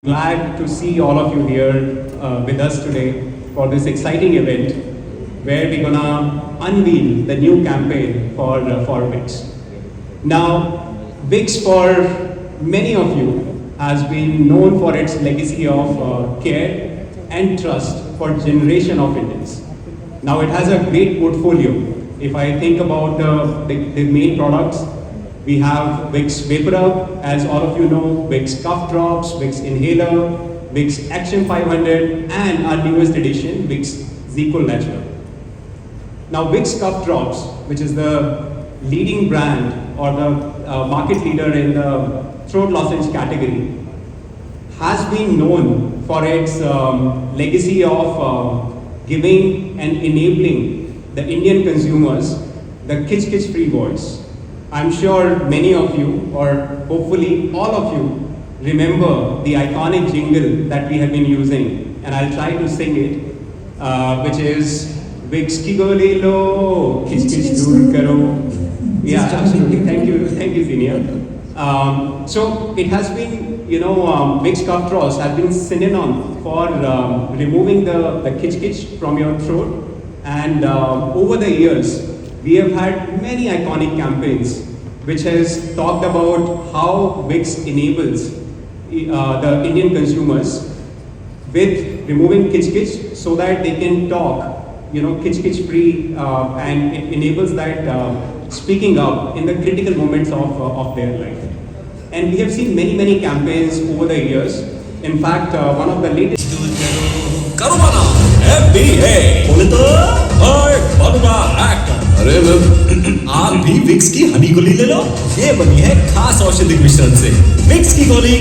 Glad to see all of you here with us today for this exciting event where we're gonna unveil the new campaign for Wix. Now, Wix for many of you has been known for its legacy of care and trust for generation of Indians. Now it has a great portfolio. If I think about the main products, we have Wix Vapor Up, as all of you know, Wix Cough Drops, Wix Inhaler, Wix Action 500, and our newest edition, Wix Zico Natural. Now Wix Cough Drops, which is the leading brand or the market leader in the throat lozenge category, has been known for its legacy of giving and enabling the Indian consumers the kitch free voice. I'm sure many of you, or hopefully all of you, remember the iconic jingle that we have been using, and I'll try to sing it, which is Wix ki go le lo, kitch dur karo. Yeah, absolutely. Thank you, Senior. So it has been, Wix Cough Drops has been synonym for removing the kitch from your throat, and over the years, we have had many iconic campaigns which has talked about how Wix enables the Indian consumers with removing kitch so that they can talk, kitch free, and it enables that speaking up in the critical moments of their life. And we have seen many campaigns over the years. In fact, one of the latest अरे आप भी Vicks की हनी गोली ले लो, ये बनी है खास औषधि मिश्रण से विक्स की गोली।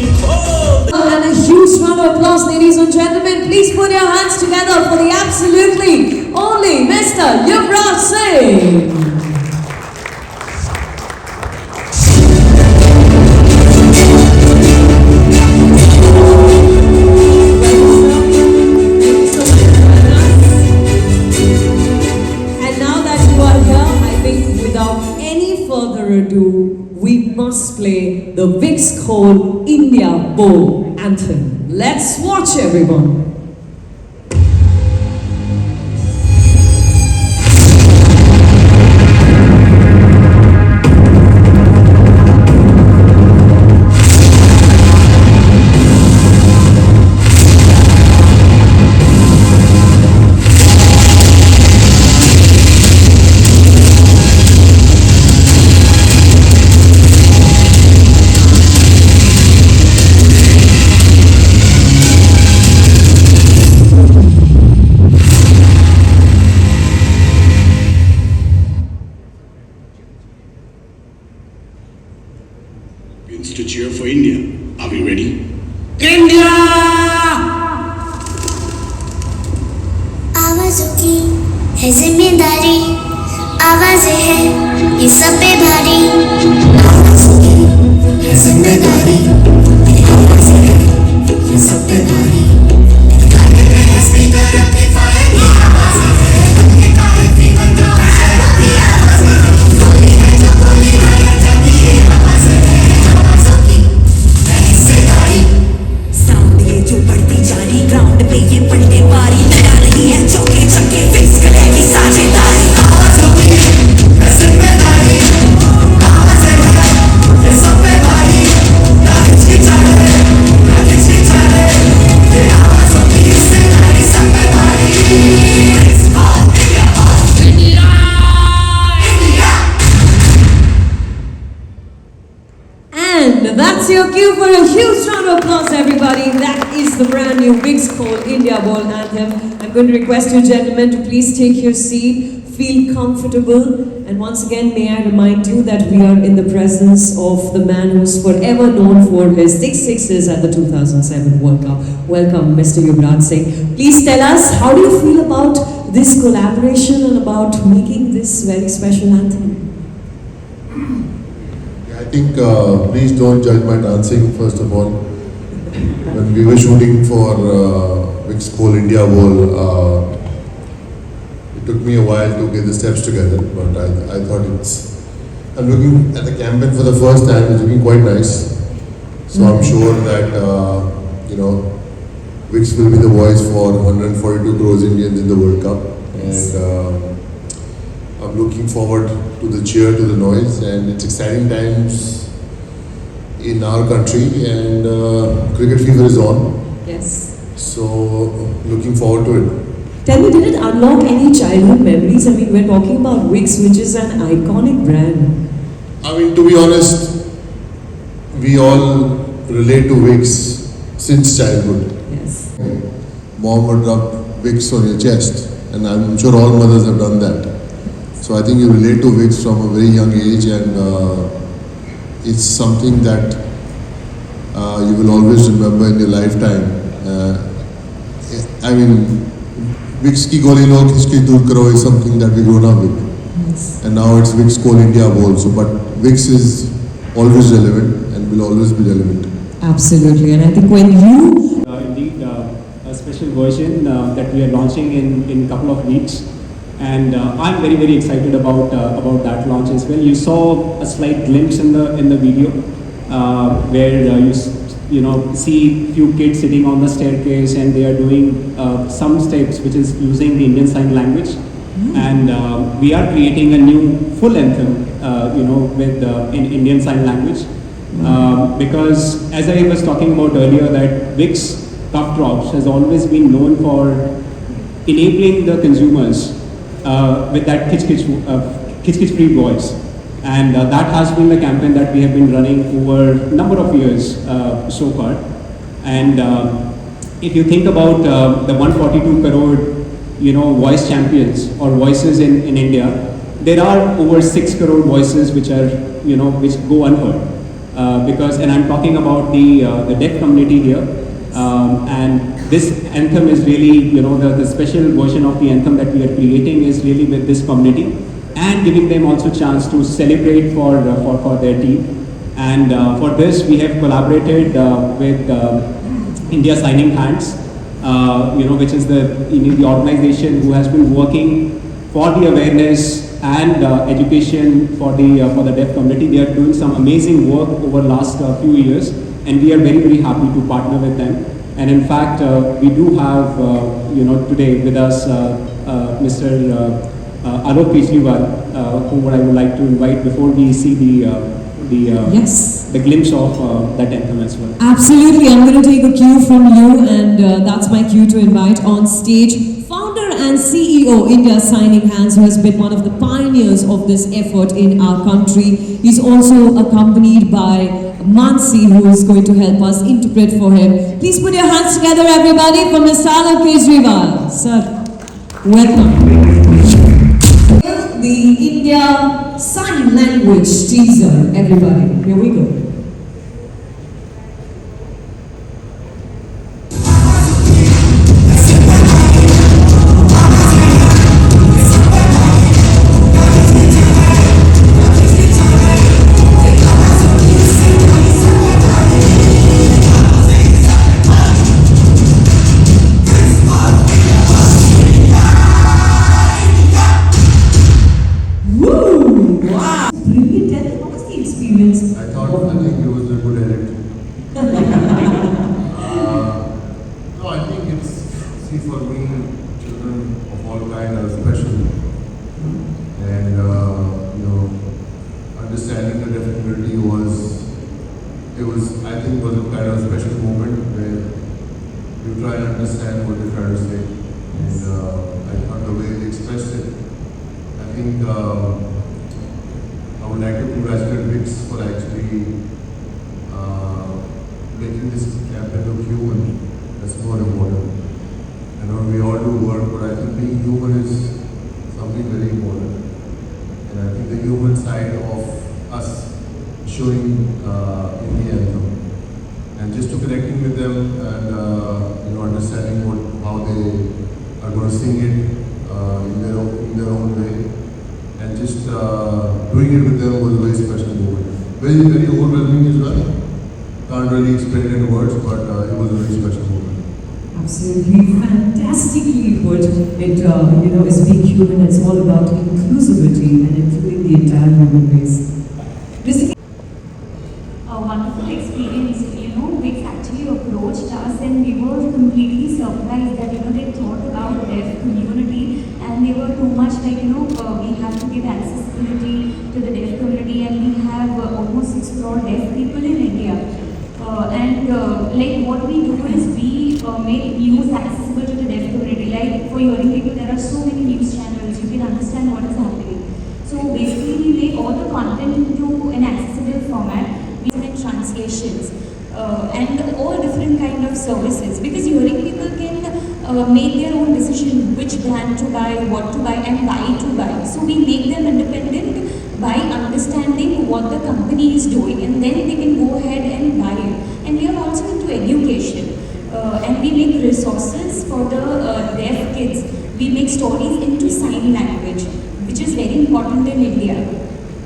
And a huge round of applause, ladies and gentlemen. Please put your hands together for the absolutely only Mr. Yuvraj Singh. We must play the Wix Crore India Bowl Anthem. Let's watch, everyone. To cheer for India. Are we ready? India! आवाज़ों की है जिम्मेदारी, आवाज़ें हैं ये सब पे भारी। आवाज़ों की है जिम्मेदारी, आवाज़ें हैं ये सब पे भारी। स्पीकर एम्पलीफायर की आवाज़ें हैं, ये काहे भी बंदो है, ये आवाज़ें हैं, गोली है जो गोली मारे जाती है आवाज़ें हैं। जो बढ़ती जा रही ग्राउंड पे ये पलटे बारी लगा रही है चौके छक्के फिक्स करेगी साझेदारी आवाज़ों की है जिम्मेदारी आवाज़ें हैं ये सब पे भारी ना हिचकिचाए ये आवाज़ों की हिस्सेदारी सब पे भारी India And that's your cue for a huge round of applause, everybody. That is the brand new Wix Crore India Bowl Anthem. I'm going to request you gentlemen to please take your seat, feel comfortable, and once again may I remind you that we are in the presence of the man who's forever known for his 6 sixes at the 2007 World Cup. Welcome, Mr. Yuvraj Singh. Please tell us, how do you feel about this collaboration and about making this very special anthem? I think, please don't judge my dancing, first of all. When we were shooting for Wix Crore India Bowl, it took me a while to get the steps together, but I thought I'm looking at the campaign for the first time, it's looking quite nice. So I'm sure that, Wix will be the voice for 142 crores Indians in the World Cup, and I'm looking forward to the cheer, to the noise, and it's exciting times in our country, and cricket fever is on, Yes. so looking forward to it. Tell me, did it unlock any childhood memories? I mean, we're talking about Wix, which is an iconic brand. I mean, to be honest, we all relate to Wix since childhood. Yes. Mom would rub Wix on your chest, and I'm sure all mothers have done that. So I think you relate to Wix from a very young age, and it's something that you will always remember in your lifetime. I mean, Wix ki goli lo kiski dur karo is something that we grown up with. Yes. And now it's Wix Coal India Bowl. So, but Wix is always relevant and will always be relevant. Absolutely. And I think when you Indeed, a special version that we are launching in a couple of weeks, and I'm very, very excited about that launch as well. You saw a slight glimpse in the video where you see few kids sitting on the staircase, and they are doing some steps which is using the Indian Sign Language, and we are creating a new full anthem with in Indian Sign Language, because as I was talking about earlier, that Wix Cuff Drops has always been known for enabling the consumers with that kitch free voice, and that has been the campaign that we have been running over a number of years so far. And if you think about the 142 crore voice champions or voices in India, there are over 6 crore voices which are which go unheard, because, and I'm talking about the deaf community here, and this anthem is really the special version of the anthem that we are creating is really with this community, and giving them also chance to celebrate for their team. And for this we have collaborated with India Signing Hands, which is the organization who has been working for the awareness and education for the deaf community. They are doing some amazing work over the last few years, and we are very, very happy to partner with them. And in fact, we do have today with us Mr. Alok Kejriwal, whom I would like to invite before we see Yes. the glimpse of that anthem as well. Absolutely, I'm going to take a cue from you, and that's my cue to invite on stage founder and CEO India Signing Hands, who has been one of the pioneers of this effort in our country. He's also accompanied by Mansi, who is going to help us interpret for him. Please put your hands together, everybody, for Mr. Alok Kejriwal. Sir, welcome. The India Sign Language teaser, everybody. Here we go. I think he was a good at it. No, I think it's, see, for me, children of all kind are special. And, understanding the deaf community I think, was a kind of special moment where you try and understand what they're trying to say. And I thought the way they expressed it, I think, I would like to congratulate Wix for actually making this campaign look human. That's more important. We all do work, but I think being human is something very important. And I think the human side of us showing in the anthem, and just to connecting with them and understanding how they are going to sing it in their own way. And just doing it with them was a very special moment. Very, very overwhelming as well. Can't really explain it in words, but it was a very special moment. Absolutely fantastically put. It is being human. It's all about inclusivity and including the entire human race. A wonderful experience. Wix actually approached approached us and we were completely surprised that they thought about deaf community and they were too much like we have to give accessibility to the deaf community and we have almost 6 crore deaf people in India. Like what we do is we make news accessible to the deaf community. Like for hearing people, there are so many news channels. You can understand what is happening. So basically, we make all the content into an accessible format. We make translations and all different kind of services because hearing people can make their own decision which brand to buy, what to buy, and why to buy. So we make them independent by understanding what the company is doing, and then they can go ahead and buy it. And we are also into education, and we make resources for the deaf kids. We make stories into sign language, which is very important in India.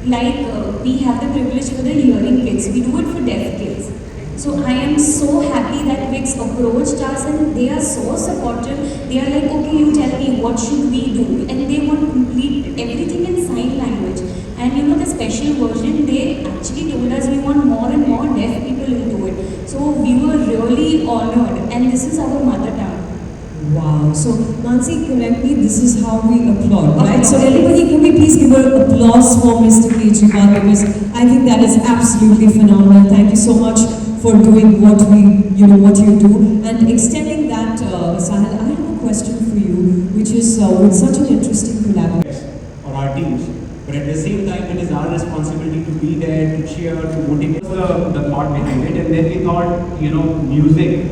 Like we have the privilege for the hearing kids, we do it for deaf kids. So I am so happy that Wix approached us and they are so supportive. They are like, okay, you tell me what should we do, and they want complete everything in sign language. And the special version, they actually told us we want more and more deaf people into it. So we were really honored, and this is our mother tongue. Wow. So, Mansi, correctly, this is how we applaud, right? So, everybody, can we please give an applause for Mr. Kejriwal, because I think that is absolutely phenomenal. Thank you so much for doing what what you do. And extending that, Sahil, I have a question for you, which is with such an interesting collaboration. Or our teams. But at the same time, it is our responsibility to be there, to cheer, to motivate the thought behind it. And then we thought, music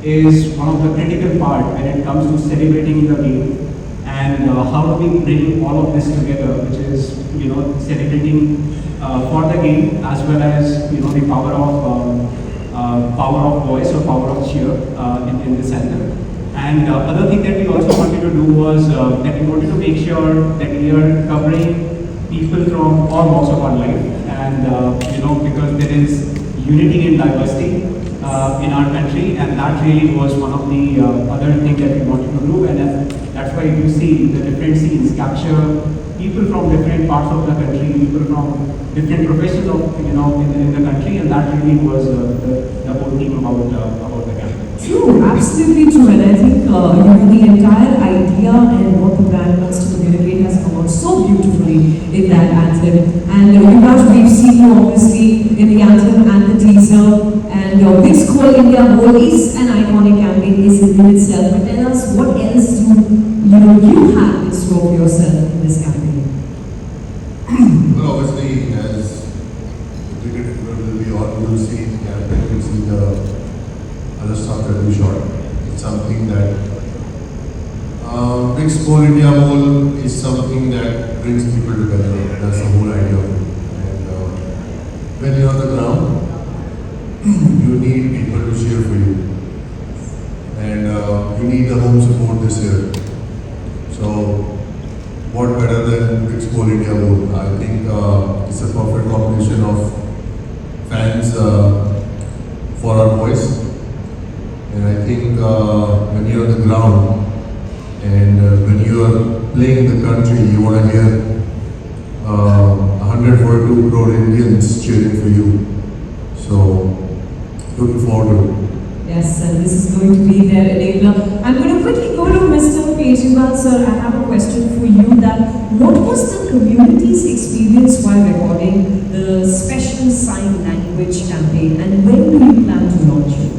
is one of the critical part when it comes to celebrating the game. And how do we bring all of this together, which is, celebrating for the game as well as, the power of voice or power of cheer in this anthem. And other thing that we also wanted to do was that we wanted to make sure that we are covering people from all walks of our life, and because there is unity in diversity in our country, and that really was one of the other things that we wanted to do, and that's why you see the different scenes capture people from different parts of the country, people from different professions of in the country, and that really was the whole thing about the campaign. True, absolutely true, and I think the entire idea and what the brand wants to communicate has come out so beautifully in that anthem. And Yuvraj, we've seen you obviously in the anthem and the teaser, and Wix Call India Bowl is an iconic campaign in itself. But tell us, what else you have in store for yourself in this campaign? Well, obviously, as the cricket will be on, you will see the campaign, you will see the other stuff that we shot. It's something that Wix Call India Bowl is something that brings people together. That's the whole idea of it. And when you're on the ground, you need people to cheer for you. And you need the home support this year. So what better than Wix Call India Bowl? I think it's a perfect combination of fans for our voice. And I think when you're on the ground and when you are playing the country, you want to hear 142 crore Indians cheering for you. So, looking forward to it. Yes, and this is going to be their enabler. I'm going to quickly go to Mr. Kejriwal, sir. I have a question for you. That what was the community's experience while recording the special sign language campaign, and when do you plan to launch it?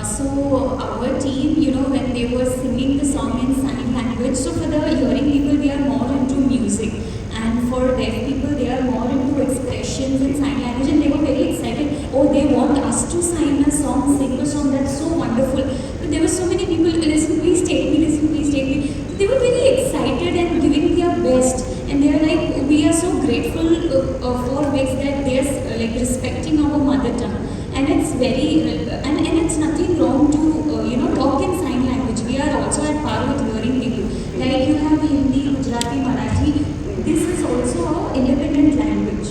So our team, when they were singing the song in sign language, so for the hearing people, they are more into music, and for deaf people, they are more into expressions in sign language, and they were very excited. Oh, they want us to sign a song, sing a song. That's so wonderful. But there were so many people. Listen, please take me. Listen, please take me. They were very excited and giving their best, and they are like, we are so grateful for Wix that they are like respecting our mother tongue. And it's very, and it's nothing wrong to, talk in sign language. We are also at par with hearing people. Like you have Hindi, Gujarati, Marathi. This is also an independent language.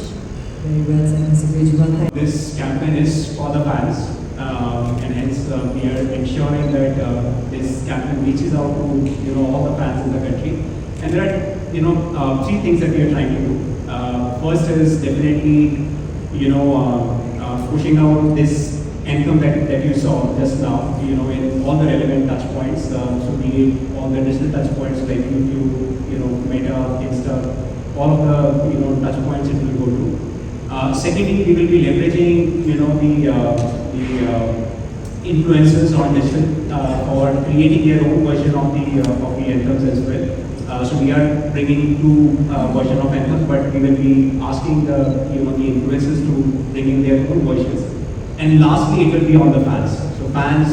Very well said, Mr. Kejriwal. This campaign is for the fans, and hence we are ensuring that this campaign reaches out to all the fans in the country. And there are three things that we are trying to do. First is definitely pushing out this anthem that you saw just now, in all the relevant touch points, so be it all the digital touch points like YouTube, Meta, Insta, all of the, touch points it will go to. Secondly, we will be leveraging, the influencers on digital for creating their own version of the anthems as well. So we are bringing two version of anthems, but we will be asking the influencers to bring in their own versions. And lastly, it will be on the fans. So fans,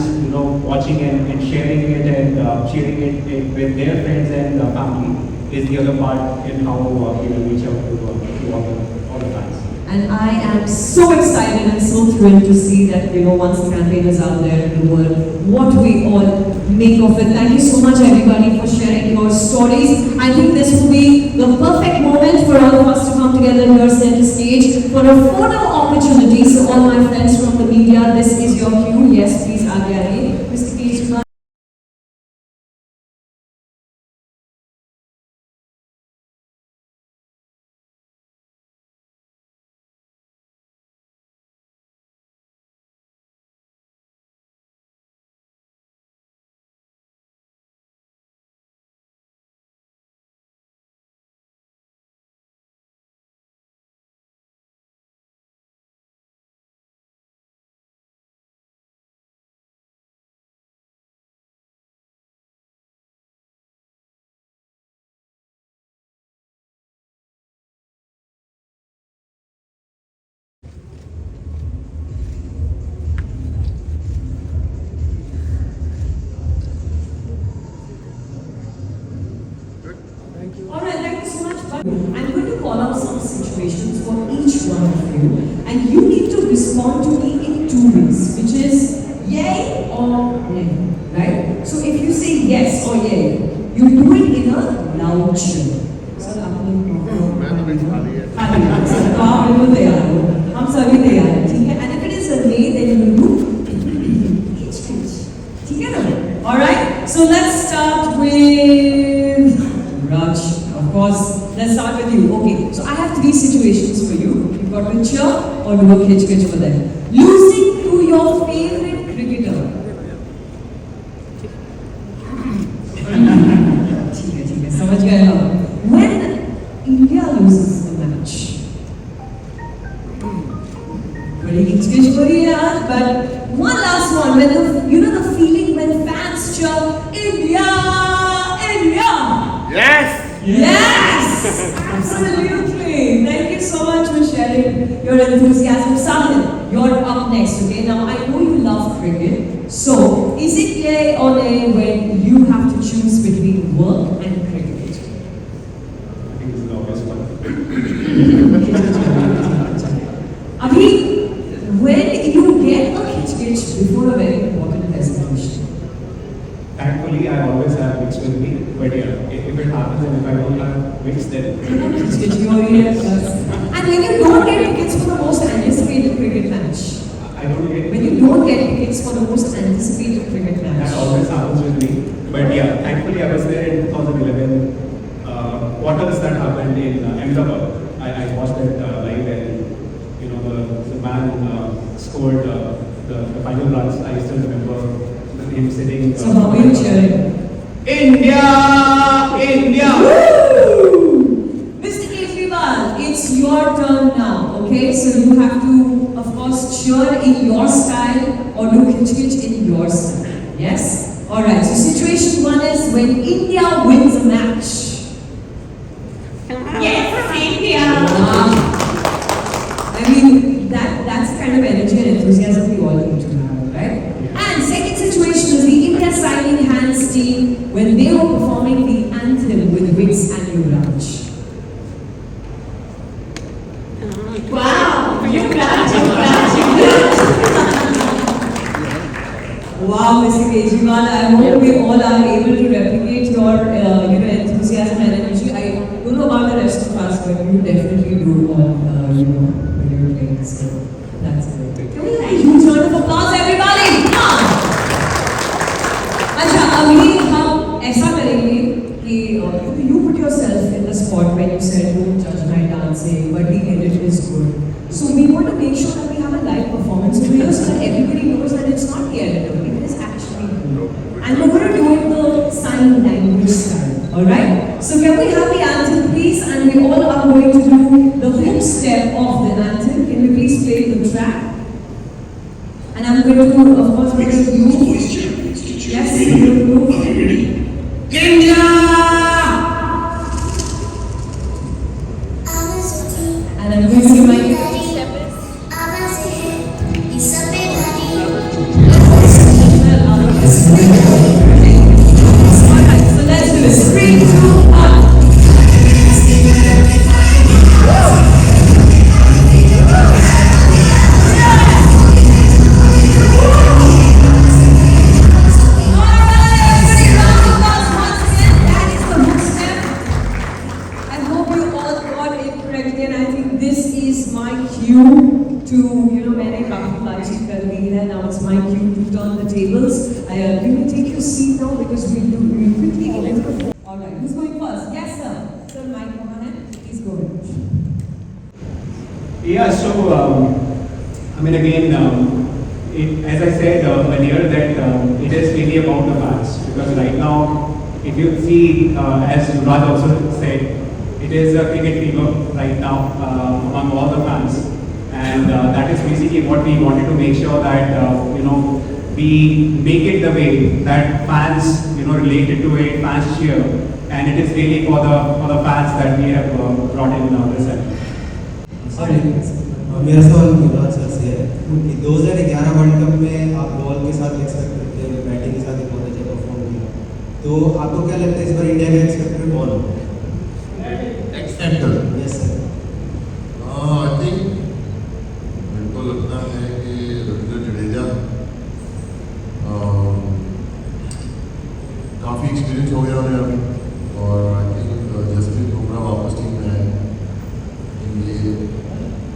watching and sharing it and sharing it with their friends and family is the other part in how we will reach out to all the fans. And I am so excited and so thrilled to see that, once the campaign is out there in the world, what we all make of it. Thank you so much, everybody, for sharing your stories. I think this will be the perfect moment for all of us to come together here, center stage, for a photo opportunity. So all my friends from the media, this is your cue. Yes, please, aage aaye. Mr. Kejriwal. Alright, thank you so much. But I'm going to call out some situations for each one of you, and you need to respond to me in two ways, which is yay or nay, right? So if you say yes or yay, you do it in a loud cheer. Sir, आप बिल्कुल तैयार हो, हम सभी तैयार हैं, ठीक है? And if it is a nay, then you do each, ठीक है ना? Alright, so let's start with Raj. Of course, let's start with you. Okay, so I have three situations for you. You've got to cheer or do a kitch for them. Losing to your favorite cricketer. ठीक है, समझ गए हम. When India loses the match. Bड़ी kitch हो रही है यार, but one last one. When the feeling when fans cheer India, India. Yes! Yes! Absolutely! Thank you so much for sharing your enthusiasm. Sahil, you're up next, okay? Now, I know you love cricket. So, is it yay or nay when you have to choose between work and cricket? I think this is the obvious one. Abhi, when you get a hitch before a very important presentation, Thankfully, I always have mixed with me, but yeah, if it happens and if I don't have mixed, then and when you don't get tickets for the most anticipated cricket match, I don't get when you don't get tickets for the most anticipated cricket that match, always happens with me. But yeah, thankfully I was there in 2011. Quarters that happened in Ahmedabad. I watched that live, and the man scored the final runs. I still remember him sitting. so how are you cheering? India! India! Woo! Mr. Kejriwal, it's your turn now, okay? So you have to, of course, cheer in your style or do kitch in your style. Yes? Alright, so situation one is when India wins a match. Yes, India. I mean, that's the kind of energy and enthusiasm we all need to have, right? And second situation is the India Signing Hands team when they were performing the anthem with Wix and Yuvraj. Wow, you clapped. Wow, Mr. Kejriwal, I hope we all are able to replicate your enthusiasm and energy. I don't know about the rest of us, but you definitely do on when you're playing. So that's it. Can we have a huge round of applause, everybody? Come on! अच्छा, अभी हम ऐसा करेंगे कि you put yourself in the spot when you said don't judge my dancing, but the edit is good. So we want to make sure that we have a live performance over here so that everybody to, of course, we're going to move. Voice champions to cheer Yes, for we're India. going to move. Are you ready? And I'm going to remind you. आवाज़ है ये सब पे भारी Alright, so let's do this. 3, 2, 1. I hope you all got it correctly, and I think this is my cue to, मैंने काफी बातचीत कर ली है. Now it's my cue to turn the tables. You will take your seat now because we'll quickly get into the. All right, who's going first? Yes, sir. Sir, mic on my hand. Please go ahead. Yeah, so as I said earlier, that it is really about the fans, because right now, if you see, as Yuvraj also said, it is a cricket fever right now among all the fans, and that is basically what we wanted to make sure that we make it the way that fans related to it, fans cheer, and it is really for the fans that we have brought in this event. मेरा सवाल युवराज sir से है कि 2011 world cup में आप ball के साथ expect करते हैं, बैटिंग के साथ एक बहुत अच्छा परफॉर्म किया, तो आपको क्या लगता है इस बार इंडिया का expected ball Accepted. Yes sir? I think मेरे को लगता है कि रविंद्र जडेजा काफ़ी एक्सपीरियंस हो गया उन्हें अभी, और आई थिंक जसप्रीत बुमराह वापस टीम में आए, ये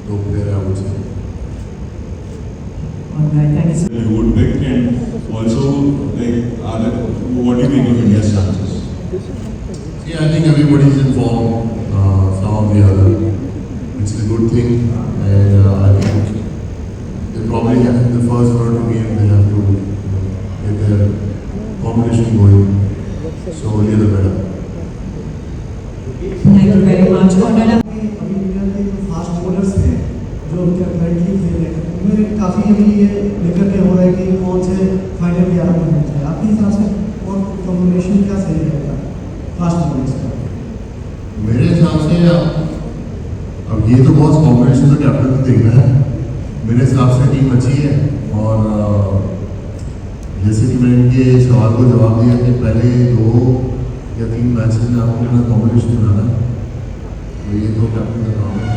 दो प्लेयर है मुझे. Alright, thank you, sir. A good pick, and also what do you make of India's chances? Yeah, I think everybody is informed, some of the other. It's a good thing, and I think they probably have the first one or two game they have to get their competition going. So earlier the better. Thank you very much. Alright, अभी India के जो fast bowlers हैं जो currently खेल रहे हैं उनमें काफ़ी अभी ये लेकर के हो रहा है कि कौन से फाइनल 11 बनना चाहिए, आपके हिसाब से और कॉम्बिनेशन क्या सही रहेगा फास्ट बॉलर्स का? मेरे हिसाब से अब ये तो बहुत कॉम्बिनेशन का कैप्टन को देखना है. मेरे हिसाब से टीम अच्छी है, और जैसे कि मैंने इनके सवाल को जवाब दिया कि पहले 2 या 3 मैचेस में आपको अपना कॉम्बिनेशन बनाना है, तो ये तो कैप्टन का काम है.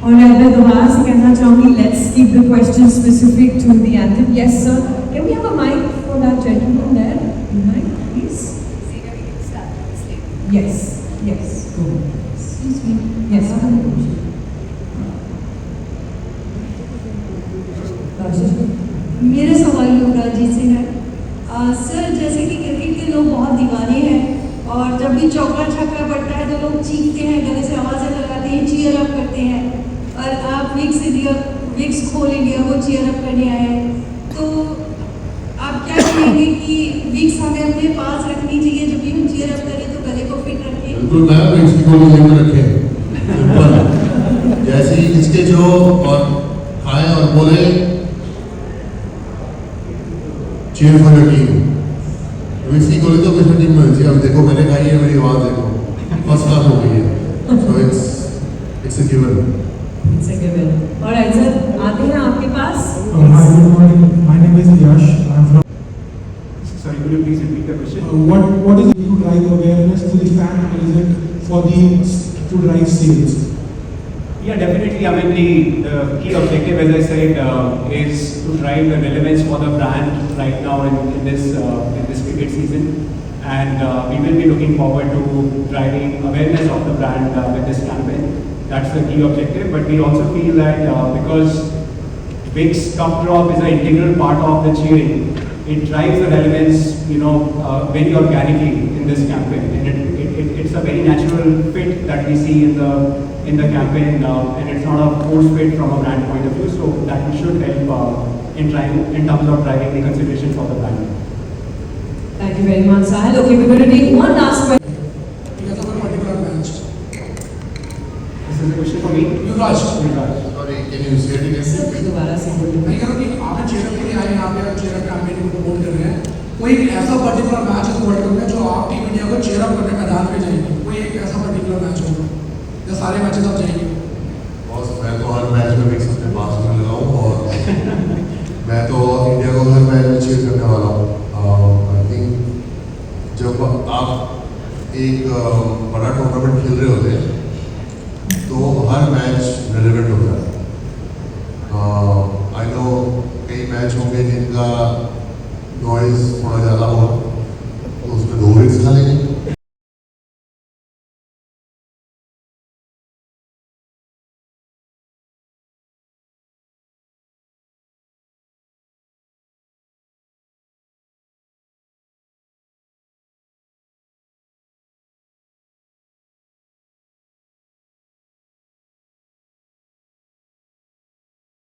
Alright, मैं दोबारा से कहना चाहूँगी, let's keep the question specific to the anthem. Yes, sir. Can we have a mic for that gentleman there? Behind, please. Yes, yes. Go. Excuse me. Yes, sir. मेरा सवाल युवराज जी से है. सर, जैसे कि क्रिकेट के लोग बहुत दीवाने हैं, और जब भी चौका छक्का पड़ता है तो लोग चीखते हैं, गले से आवाज़ें लगाते हैं, चीयर अप करते हैं, और आप विक्स खोल इंडिया वो चीयर अप करने आए हैं, तो आप क्या कहेंगे कि विक्स हमें अपने पास रखनी चाहिए जब भी हम चीयर अप करें, तो गले को फिट रखें? बिल्कुल, मैं विक्स की गोली लेकर रखे सिंपल, जैसे ही इसके जो और खाए और बोले cheer for your team, Vicks की गोली तो किसी टीम में होती है. अब देखो मैंने खाई है, मेरी आवाज़ देखो फर्स्ट क्लास हो गई है, so it's a given. It's a given. Alright, sir. आते हैं आपके पास. Hi, good morning. My name is Yash. I'm from. Sorry, could you please repeat the question? What is it to drive awareness to the fan, or is it for to drive sales? Yeah, definitely. I mean, the key objective, as I said, is to drive the relevance for the brand right now in this cricket season, and we will be looking forward to driving awareness of the brand with this campaign. That's the key objective. But we also feel that because Vic's cup drop is an integral part of the cheering, it drives the relevance, very organically in this campaign, and it's a very natural fit that we see in the campaign, and it's not a forced fit from a brand point of view. So that should help in terms of driving the consideration for the brand. Thank you very much, Sahil. Okay, we're going to take one last question. Because of a particular match. This is a question for me. Yuvraj. Yuvraj. Sorry, can you say it again? दोबारा से मैं कह रहा हूँ कि आप chair के लिए आए यहाँ पे चेयर अप कैंपेन को प्रमोट कर रहे हैं कोई ऐसा पर्टिकुलर मैच है वर्ल्ड कप में जो आप टीम इंडिया को चेयर अप करने मैदान में जाएंगे कोई एक ऐसा पर्टिकुलर मैच होगा या सारे मैचेस आप जाएंगे बॉस मैं तो हर मैच में विक्स अपने पास में लगा हूँ और मैं तो इंडिया को हर मैच में चीयर करने वाला हूँ। आई थिंक जब आप एक बड़ा टूर्नामेंट खेल रहे होते हैं तो हर मैच रेलेवेंट होता है।